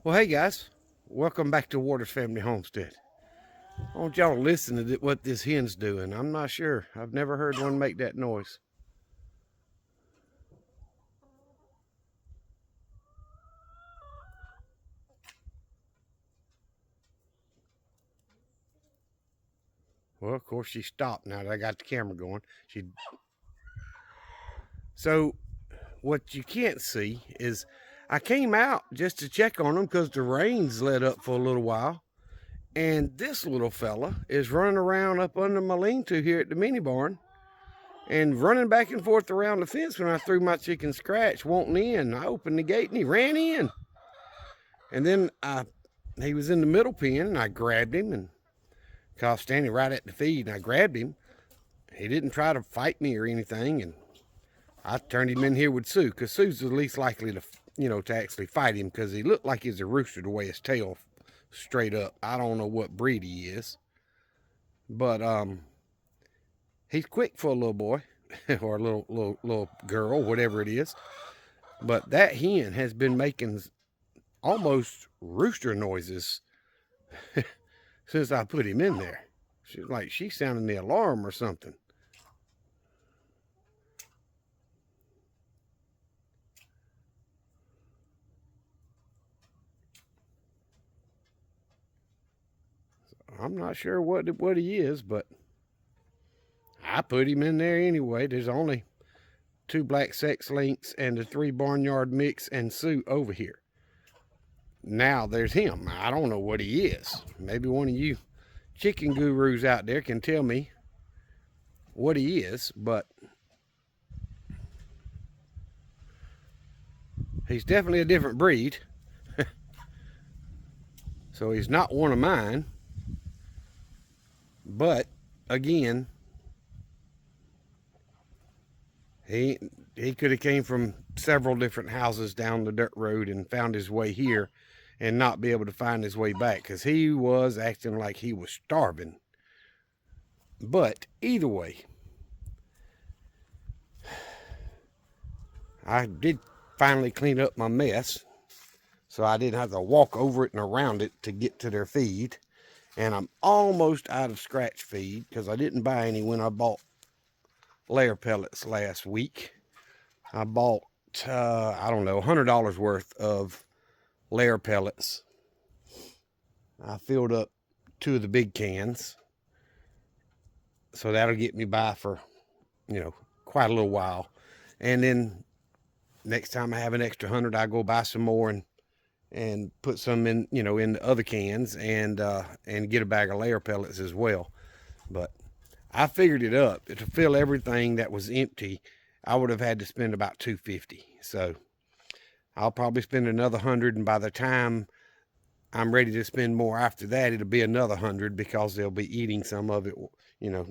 Well, hey guys, welcome back to Waters Family Homestead. I want y'all to listen to what this hen's doing. I'm not sure. I've never heard one make that noise. Well, of course she stopped now that I got the camera going. So what you can't see is I came out just to check on them because the rains let up for a little while. And this little fella is running around up under my lean-to here at the mini barn and running back and forth around the fence when I threw my chicken scratch wanting in. I opened the gate and he ran in. And then he was in the middle pen and I grabbed him, and cause I was standing right at the feed and I grabbed him. He didn't try to fight me or anything, and I turned him in here with Sue because Sue's the least likely to, to actually fight him because he looked like he's a rooster the way his tail straight up. I don't know what breed he is, but he's quick for a little boy or a little girl, whatever it is. But that hen has been making almost rooster noises since I put him in there. She's like she's sounding the alarm or something. I'm not sure what he is, but I put him in there anyway. There's only 2 black sex links and a 3 barnyard mix and Sue over here. Now there's him. I don't know what he is. Maybe one of you chicken gurus out there can tell me what he is, but he's definitely a different breed. So he's not one of mine. But again, he could have came from several different houses down the dirt road and found his way here and not be able to find his way back because he was acting like he was starving. But either way, I did finally clean up my mess, so I didn't have to walk over it and around it to get to their feed. And I'm almost out of scratch feed because I didn't buy any when I bought layer pellets last week. I bought, I don't know, $100 worth of layer pellets. I filled up 2 of the big cans. So that'll get me by for, quite a little while. And then next time I have an extra 100, I go buy some more and put some in, in the other cans and get a bag of layer pellets as well. But I figured it up. To fill everything that was empty, I would have had to spend about $250. So I'll probably spend another 100, and by the time I'm ready to spend more after that, it'll be another 100 because they'll be eating some of it,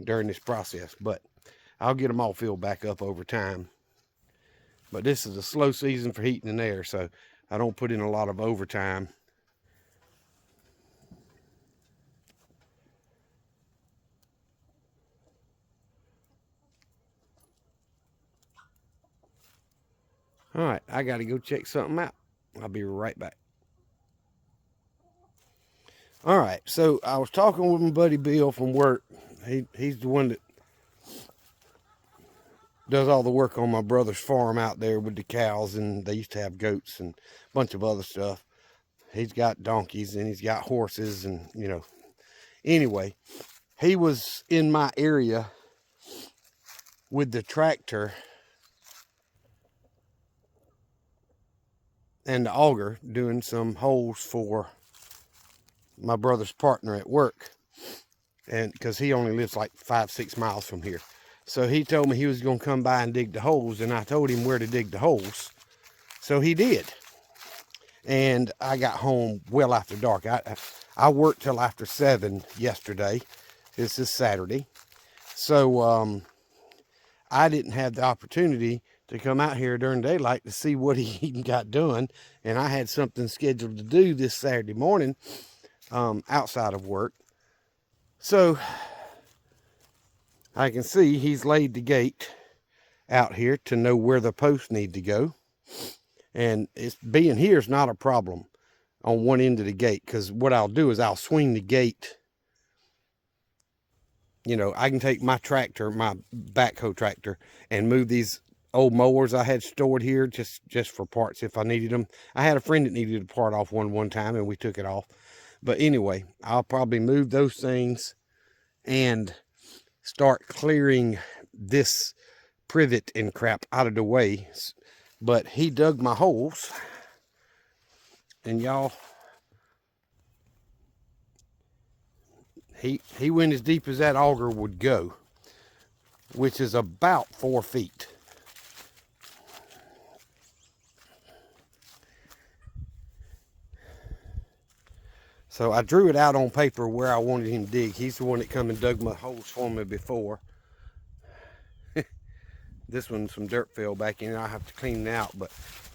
during this process. But I'll get them all filled back up over time. But this is a slow season for heating and air, so I don't put in a lot of overtime. All right, I got to go check something out. I'll be right back. All right, so I was talking with my buddy Bill from work. He's the one that does all the work on my brother's farm out there with the cows, and they used to have goats and a bunch of other stuff. He's got donkeys and he's got horses, and anyway, he was in my area with the tractor and the auger doing some holes for my brother's partner at work, and because he only lives like 5-6 miles from here. So he told me he was going to come by and dig the holes, and I told him where to dig the holes. So he did. And I got home well after dark. I worked till after 7 yesterday. This is Saturday. So I didn't have the opportunity to come out here during daylight to see what he even got done. And I had something scheduled to do this Saturday morning outside of work. So I can see he's laid the gate out here to know where the posts need to go. And it's being here is not a problem. on one end of the gate, because what I'll do is I'll swing the gate. You know, I can take my tractor, my backhoe tractor, and move these old mowers I had stored here just for parts if I needed them. I had a friend that needed a part off one time, and we took it off. But anyway, I'll probably move those things and start clearing this privet and crap out of the way. But he dug my holes, and y'all, he went as deep as that auger would go, which is about 4 feet. So I drew it out on paper where I wanted him to dig. He's the one that come and dug my holes for me before. This one, some dirt fell back in. I have to clean it out, but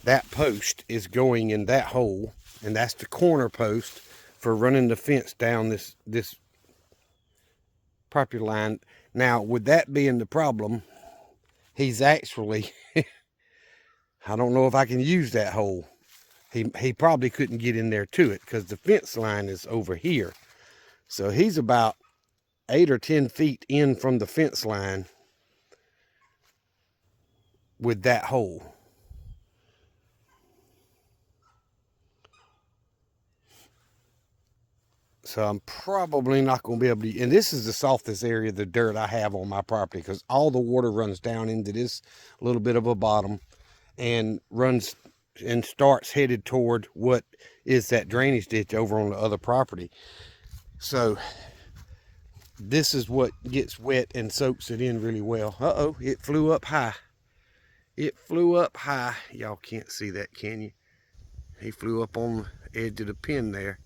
that post is going in that hole, and that's the corner post for running the fence down this property line. Now, with that being the problem, he's actually, I don't know if I can use that hole. He probably couldn't get in there to it because the fence line is over here. So he's about 8 or 10 feet in from the fence line with that hole. So I'm probably not going to be able to, and this is the softest area of the dirt I have on my property, because all the water runs down into this little bit of a bottom and runs and starts headed toward what is that drainage ditch over on the other property. So this is what gets wet and soaks it in really well. Uh-oh, it flew up high. It flew up high. Y'all can't see that, can you? He flew up on the edge of the pin there.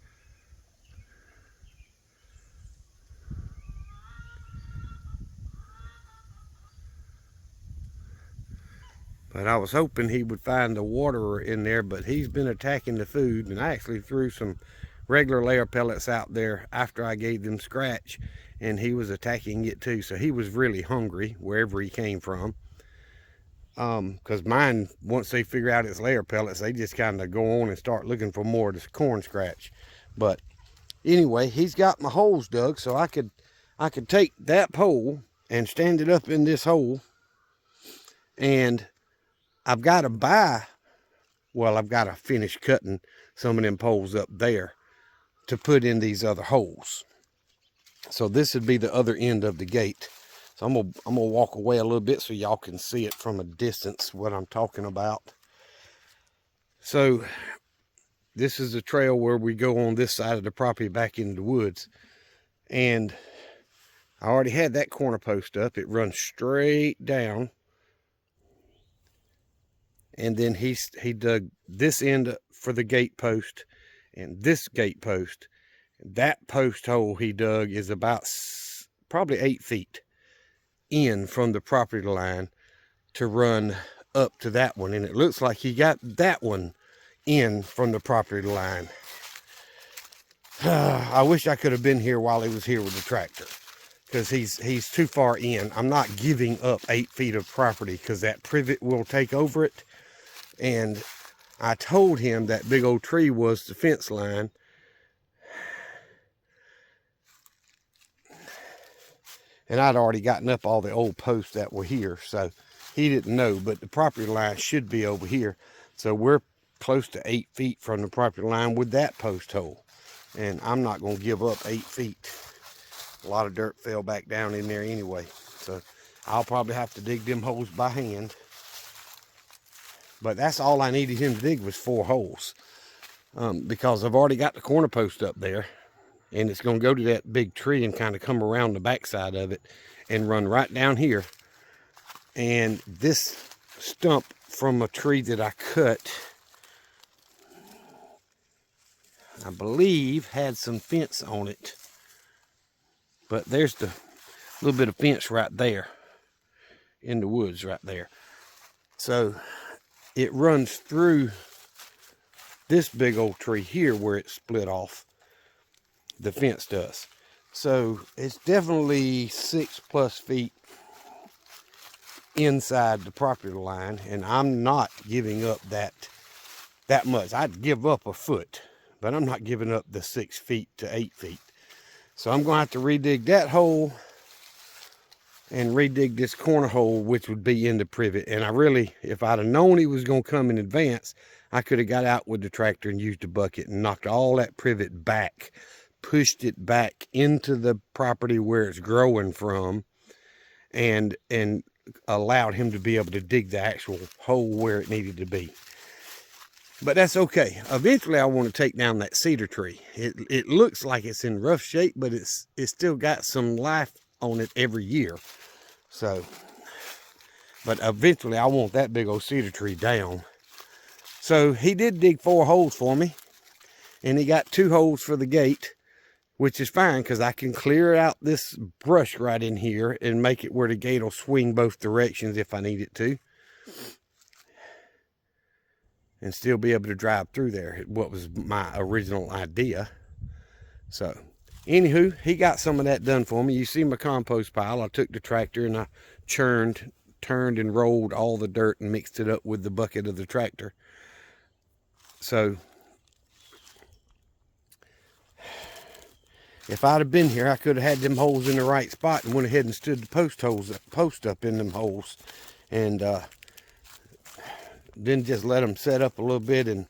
But I was hoping he would find the water in there, but he's been attacking the food. And I actually threw some regular layer pellets out there after I gave them scratch, and he was attacking it too. So he was really hungry wherever he came from. Because mine, once they figure out it's layer pellets, they just kind of go on and start looking for more of this corn scratch. But anyway, he's got my holes dug, so I could take that pole and stand it up in this hole, and I've got to I've got to finish cutting some of them poles up there to put in these other holes. So this would be the other end of the gate. So I'm gonna walk away a little bit so y'all can see it from a distance, what I'm talking about. So this is the trail where we go on this side of the property back into the woods. And I already had that corner post up. It runs straight down. And then he dug this end for the gate post and this gate post. That post hole he dug is about probably 8 feet in from the property line to run up to that one. And it looks like he got that one in from the property line. I wish I could have been here while he was here with the tractor, because he's too far in. I'm not giving up 8 feet of property because that privet will take over it. And I told him that big old tree was the fence line. And I'd already gotten up all the old posts that were here, so he didn't know, but the property line should be over here. So we're close to 8 feet from the property line with that post hole. And I'm not going to give up 8 feet. A lot of dirt fell back down in there anyway. So I'll probably have to dig them holes by hand. But that's all I needed him to dig was 4 holes. Because I've already got the corner post up there. And it's going to go to that big tree and kind of come around the backside of it and run right down here. And this stump from a tree that I cut, I believe had some fence on it. But there's the little bit of fence right there in the woods right there. So it runs through this big old tree here where it split off. The fence does. So it's definitely 6+ feet inside the property line, and I'm not giving up that much. I'd give up a foot, but I'm not giving up the 6 feet to 8 feet. So I'm going to have to redig that hole and redig this corner hole, which would be in the privet. And I really, if I'd have known he was going to come in advance, I could have got out with the tractor and used a bucket and knocked all that privet back, pushed it back into the property where it's growing from, and allowed him to be able to dig the actual hole where it needed to be. But that's okay. Eventually I want to take down that cedar tree. It looks like it's in rough shape, but it's still got some life on it every year. So, but eventually I want that big old cedar tree down. So he did dig 4 holes for me, and he got 2 holes for the gate, which is fine because I can clear out this brush right in here and make it where the gate will swing both directions if I need it to, and still be able to drive through there, what was my original idea. So anywho, he got some of that done for me. You see my compost pile. I took the tractor and I turned and rolled all the dirt and mixed it up with the bucket of the tractor. So if I'd have been here, I could have had them holes in the right spot and went ahead and stood the post up in them holes, and then just let them set up a little bit and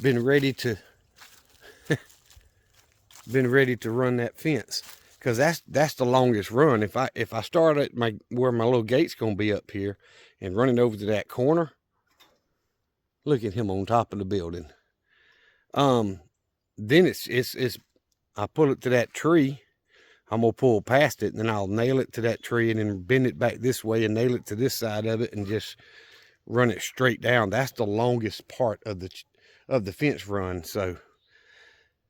been ready to run that fence, because that's the longest run. If I start at where my little gate's gonna be up here and running over to that corner, look at him on top of the building. Then it's I pull it to that tree. I'm gonna pull past it, and then I'll nail it to that tree and then bend it back this way and nail it to this side of it and just run it straight down. That's the longest part of the fence run. So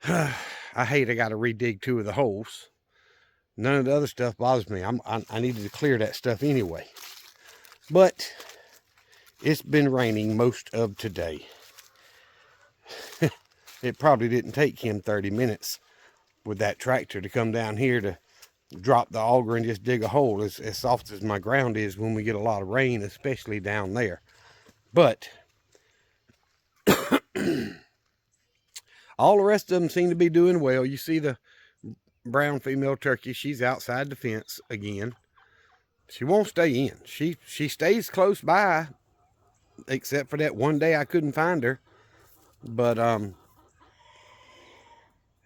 I hate I got to redig 2 of the holes. None of the other stuff bothers me. I needed to clear that stuff anyway. But it's been raining most of today. It probably didn't take him 30 minutes with that tractor to come down here to drop the auger and just dig a hole, as soft as my ground is when we get a lot of rain, especially down there. But all the rest of them seem to be doing well. You see the brown female turkey, she's outside the fence again. She won't stay in. She stays close by, except for that one day I couldn't find her. But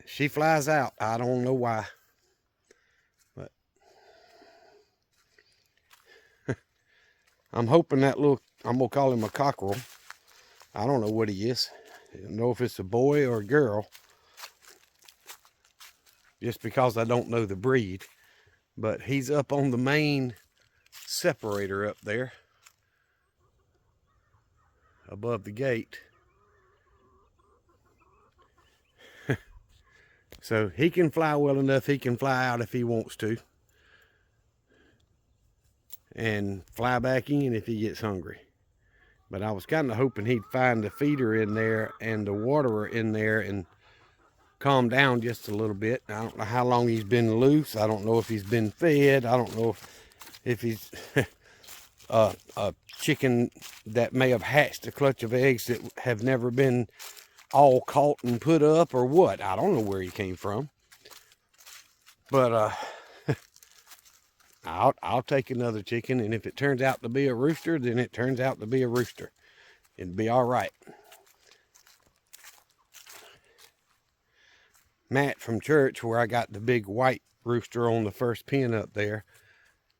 she flies out. I don't know why. But I'm hoping that little, I'm going to call him a cockerel. I don't know what he is. I don't know if it's a boy or a girl, just because I don't know the breed. But he's up on the main separator up there above the gate. So he can fly well enough. He can fly out if he wants to, and fly back in if he gets hungry. But I was kind of hoping he'd find the feeder in there and the waterer in there and calm down just a little bit. I don't know how long he's been loose. I don't know if he's been fed. I don't know if he's a chicken that may have hatched a clutch of eggs that have never been all caught and put up, or what. I don't know where he came from. But I'll take another chicken, and if it turns out to be a rooster, then it turns out to be a rooster. It'd be all right. Matt from church, where I got the big white rooster on the first pen up there,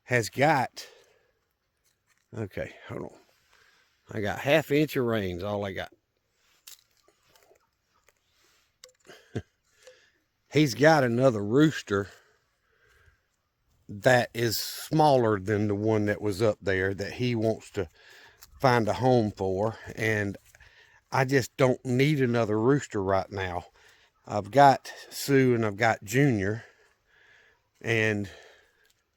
has got, okay, hold on. I got 1/2 inch of rain's all I got. He's got another rooster that is smaller than the one that was up there that he wants to find a home for, and I just don't need another rooster right now. I've got Sue and I've got Junior, and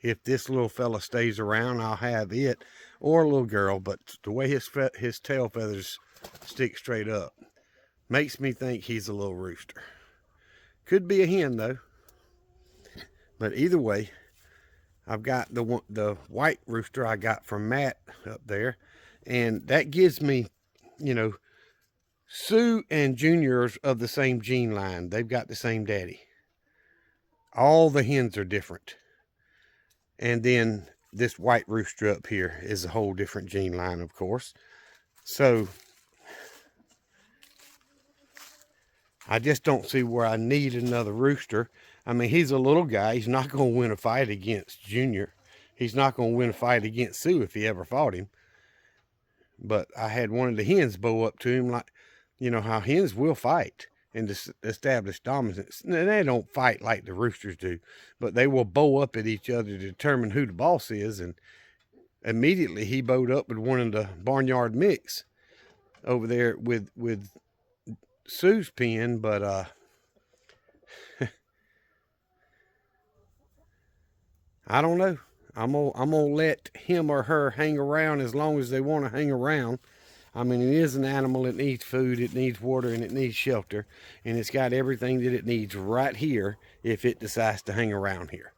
if this little fella stays around, I'll have it, or a little girl. But the way his tail feathers stick straight up makes me think he's a little rooster. Could be a hen though. But either way, I've got the white rooster I got from Matt up there, and that gives me, you know, Sue and Junior's of the same gene line. They've got the same daddy. All the hens are different. And then this white rooster up here is a whole different gene line, of course. So I just don't see where I need another rooster. I mean, he's a little guy. He's not going to win a fight against Junior. He's not going to win a fight against Sue if he ever fought him. But I had one of the hens bow up to him, like, you know how hens will fight and establish dominance. And they don't fight like the roosters do, but they will bow up at each other to determine who the boss is. And immediately he bowed up with one of the barnyard mix over there with Sue's pen, but I don't know. I'm gonna let him or her hang around as long as they want to hang around. I mean, it is an animal. It needs food, it needs water, and it needs shelter. And it's got everything that it needs right here if it decides to hang around here.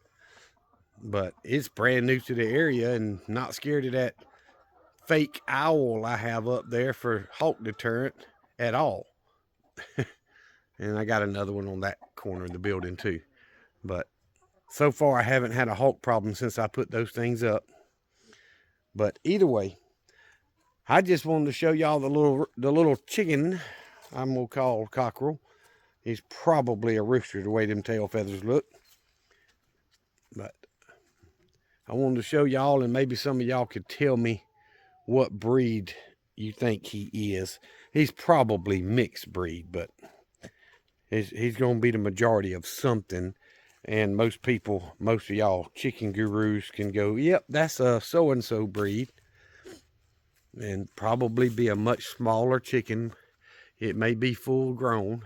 But it's brand new to the area and not scared of that fake owl I have up there for hawk deterrent at all. And I got another one on that corner of the building too. But so far I haven't had a hawk problem since I put those things up. But either way, I just wanted to show y'all the little chicken I'm gonna call cockerel. He's probably a rooster the way them tail feathers look. But I wanted to show y'all, and maybe some of y'all could tell me what breed you think he is. He's probably mixed breed, but he's gonna be the majority of something. And most people, most of y'all chicken gurus can go, yep, that's a so-and-so breed. And probably be a much smaller chicken. It may be full grown.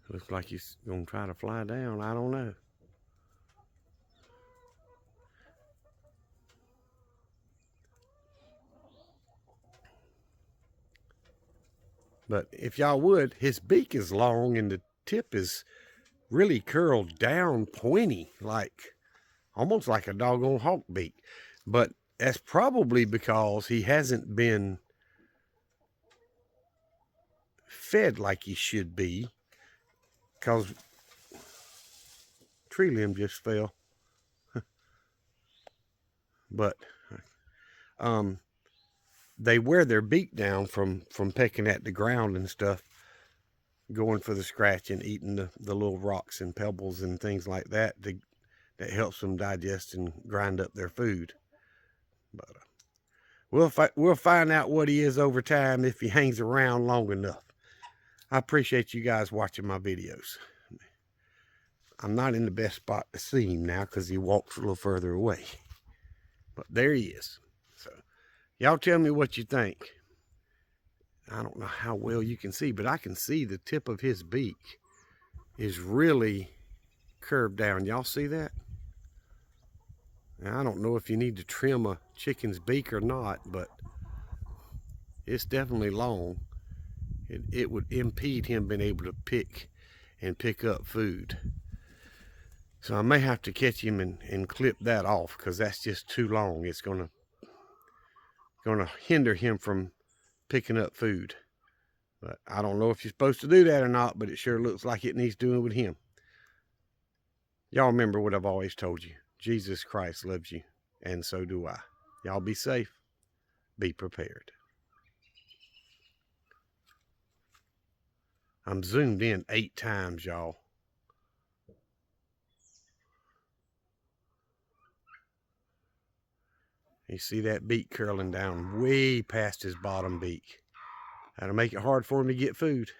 Looks like he's gonna try to fly down. I don't know. But if y'all would, his beak is long and the tip is really curled down, pointy, like almost like a doggone hawk beak. But that's probably because he hasn't been fed like he should be, because tree limb just fell. But they wear their beak down from pecking at the ground and stuff, going for the scratch and eating the little rocks and pebbles and things like that that helps them digest and grind up their food. But we'll find out what he is over time if he hangs around long enough. I appreciate you guys watching my videos. I'm not in the best spot to see him now because he walks a little further away. But there he is. So y'all tell me what you think. I don't know how well you can see, but I can see the tip of his beak is really curved down. Y'all see that? Now, I don't know if you need to trim a chicken's beak or not, but it's definitely long. It would impede him being able to pick up food. So I may have to catch him and clip that off because that's just too long. It's gonna hinder him from picking up food. But I don't know if you're supposed to do that or not, but it sure looks like it needs doing with him. Y'all remember what I've always told you. Jesus Christ loves you, and so do I. Y'all be safe. Be prepared. I'm zoomed in 8 times, y'all. You see that beak curling down way past his bottom beak. That'll make it hard for him to get food.